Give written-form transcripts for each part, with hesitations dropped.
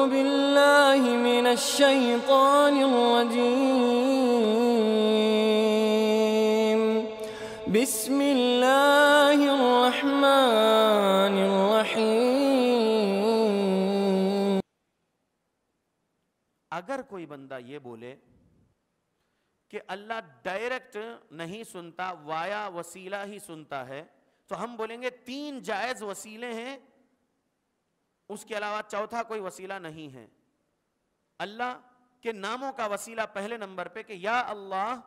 باللہ من الشیطان الرجیم بسم اللہ الرحمن الرحیم۔ اگر کوئی بندہ یہ بولے کہ اللہ ڈائریکٹ نہیں سنتا، وایا وسیلہ ہی سنتا ہے، تو ہم بولیں گے 3 جائز وسیلے ہیں، اس کے علاوہ چوتھا کوئی وسیلہ نہیں ہے۔ اللہ کے ناموں کا وسیلہ پہلے نمبر پہ کہ یا اللہ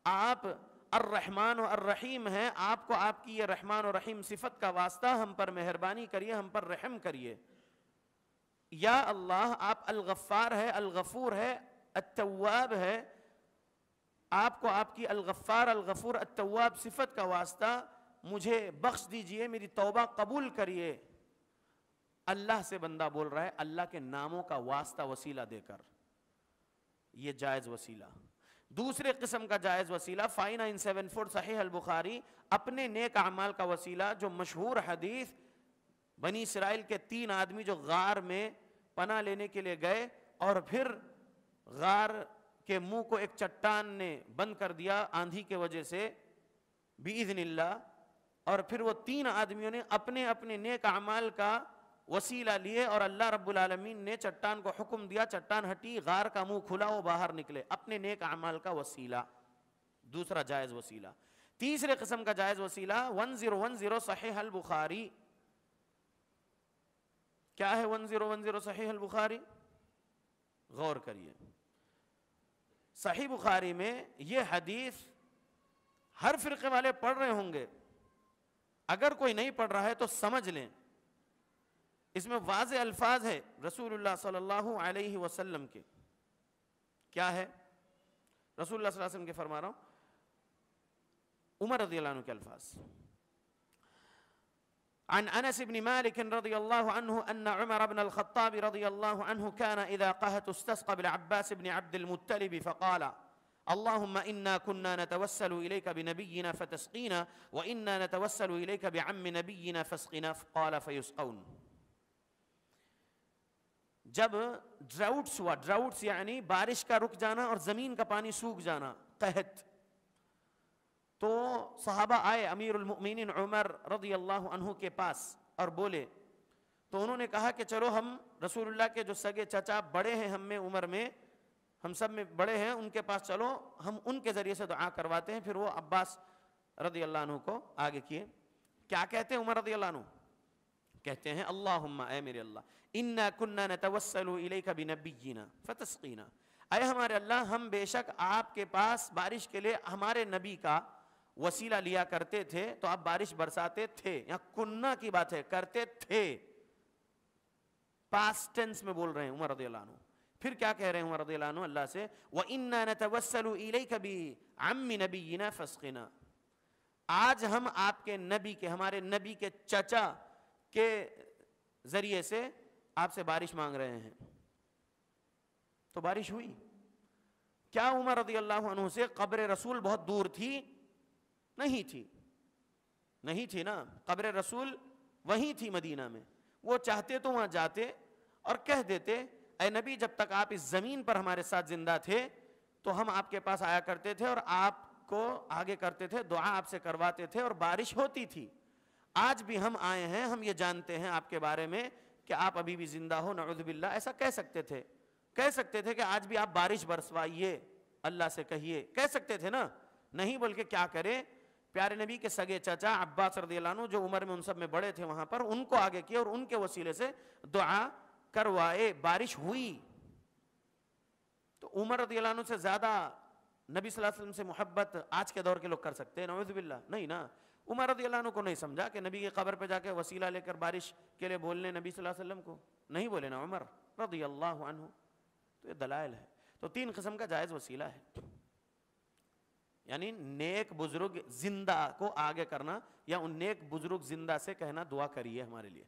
آپ الرحمن و الرحیم ہیں، آپ کو آپ کی یہ رحمان و رحیم صفت کا واسطہ ہم پر مہربانی کریے، ہم پر رحم کریے۔ یا اللہ آپ الغفار ہے، الغفور ہے، التواب ہے، آپ کو آپ کی الغفار الغفور التواب صفت کا واسطہ مجھے بخش دیجئے، میری توبہ قبول کریے۔ اللہ سے بندہ بول رہا ہے اللہ کے ناموں کا واسطہ وسیلہ دے کر، یہ جائز وسیلہ۔ دوسرے قسم کا جائز وسیلہ 5974 صحیح البخاری، اپنے نیک اعمال کا وسیلہ، جو مشہور حدیث بنی اسرائیل کے 3 آدمی جو غار میں پناہ لینے کے لیے گئے اور پھر غار کے منہ کو ایک چٹان نے بند کر دیا آندھی کے وجہ سے بِإِذْنِ اللہ، اور پھر وہ 3 آدمیوں نے اپنے اپنے نیک اعمال کا وسیلہ لیے اور اللہ رب العالمین نے چٹان کو حکم دیا، چٹان ہٹی، غار کا منہ کھلا، وہ باہر نکلے، اپنے نیک اعمال کا وسیلہ، دوسرا جائز وسیلہ۔ تیسرے قسم کا جائز وسیلہ 1010 صحیح البخاری، کیا ہے 1010 صحیح البخاری؟ غور کریے، صحیح بخاری میں یہ حدیث ہر فرقے والے پڑھ رہے ہوں گے، اگر کوئی نہیں پڑھ رہا ہے تو سمجھ لیں، اس میں واضح الفاظ ہے رسول اللہ صلی اللہ علیہ وسلم کے۔ کیا ہے؟ رسول اللہ صلی اللہ علیہ وسلم کے فرما رہا ہوں، عمر رضی اللہ عنہ کے الفاظ۔ عن انس بن مالك رضي الله عنه ان عمر بن الخطاب رضي الله عنه كان اذا قهت استسقى بالعباس بن عبد المطلب فقال اللهم انا كنا نتوسل اليك بنبينا فتسقينا وانا نتوسل اليك بعم نبينا فاسقنا قال فيسقون۔ جب ڈراؤٹس ہوا، ڈراؤٹس یعنی بارش کا رک جانا اور زمین کا پانی سوکھ جانا، قحط، تو صحابہ آئے امیر المؤمنین عمر رضی اللہ عنہ کے پاس اور بولے، تو انہوں نے کہا کہ چلو ہم رسول اللہ کے جو سگے چچا بڑے ہیں ہم میں عمر میں، ہم سب میں بڑے ہیں، ان کے پاس چلو ہم ان کے ذریعے سے دعا کرواتے ہیں۔ پھر وہ عباس رضی اللہ عنہ کو آگے کیے، کیا کہتے ہیں عمر رضی اللہ عنہ؟ کہتے ہیں اللہم، اے میرے اللہ، انا کننا نتوسل الیک بنبینا فتسقینا، اے ہمارے اللہ ہم بے شک آپ کے پاس بارش کے لیے ہمارے نبی کا وسیلہ لیا کرتے تھے تو آپ بارش برساتے تھے۔ یہاں کننا کی بات ہے، کرتے تھے، پاسٹ ٹینس میں بول رہے ہیں عمر رضی اللہ عنہ۔ پھر کیا کہہ رہے ہیں عمر رضی اللہ عنہ اللہ سے؟ وَإِنَّا نَتَوَسَّلُ إِلَيْكَ بِعَمِّ نَبِيِّنَا فَاسْقِنَا، آج ہم آپ کے نبی کے، ہمارے نبی کے چچا کے ذریعے سے آپ سے بارش مانگ رہے ہیں۔ تو بارش ہوئی۔ کیا عمر رضی اللہ عنہ سے قبر رسول بہت دور تھی؟ نہیں تھی، نہیں تھی نا، قبر رسول وہیں تھی مدینہ میں۔ وہ چاہتے تو وہاں جاتے اور کہہ دیتے اے نبی جب تک آپ اس زمین پر ہمارے ساتھ زندہ تھے تو ہم آپ کے پاس آیا کرتے تھے اور آپ کو آگے کرتے تھے، دعا آپ سے کرواتے تھے اور بارش ہوتی تھی۔ آج بھی ہم آئے ہیں، ہم یہ جانتے ہیں آپ کے بارے میں کہ آپ ابھی بھی زندہ ہو، نعوذ باللہ، ایسا کہہ سکتے تھے، کہہ سکتے تھے کہ آج بھی آپ بارش برسوائیے، اللہ سے کہیے، کہہ سکتے تھے نا، نہیں بلکہ کیا کرے، پیارے نبی کے سگے چچا عباس رضی اللہ عنہ جو عمر میں ان سب میں بڑے تھے وہاں پر، ان کو آگے کیا اور ان کے وسیلے سے دعا کروائے، بارش ہوئی۔ تو عمر رضی اللہ عنہ سے زیادہ نبی صلی اللہ علیہ وسلم سے محبت آج کے دور کے لوگ کر سکتے ہیں؟ نعوذ باللہ نہیں نا۔ عمر رضی اللہ عنہ کو نہیں سمجھا کہ نبی کی قبر پہ جا کے وسیلہ لے کر بارش کے لیے بولنے نبی صلی اللہ علیہ وسلم کو نہیں بولے نا عمر رضی اللہ عنہ۔ تو یہ دلائل ہے۔ تو 3 قسم کا جائز وسیلہ ہے، یعنی نیک بزرگ زندہ کو آگے کرنا یا ان نیک بزرگ زندہ سے کہنا دعا کریے ہمارے لیے۔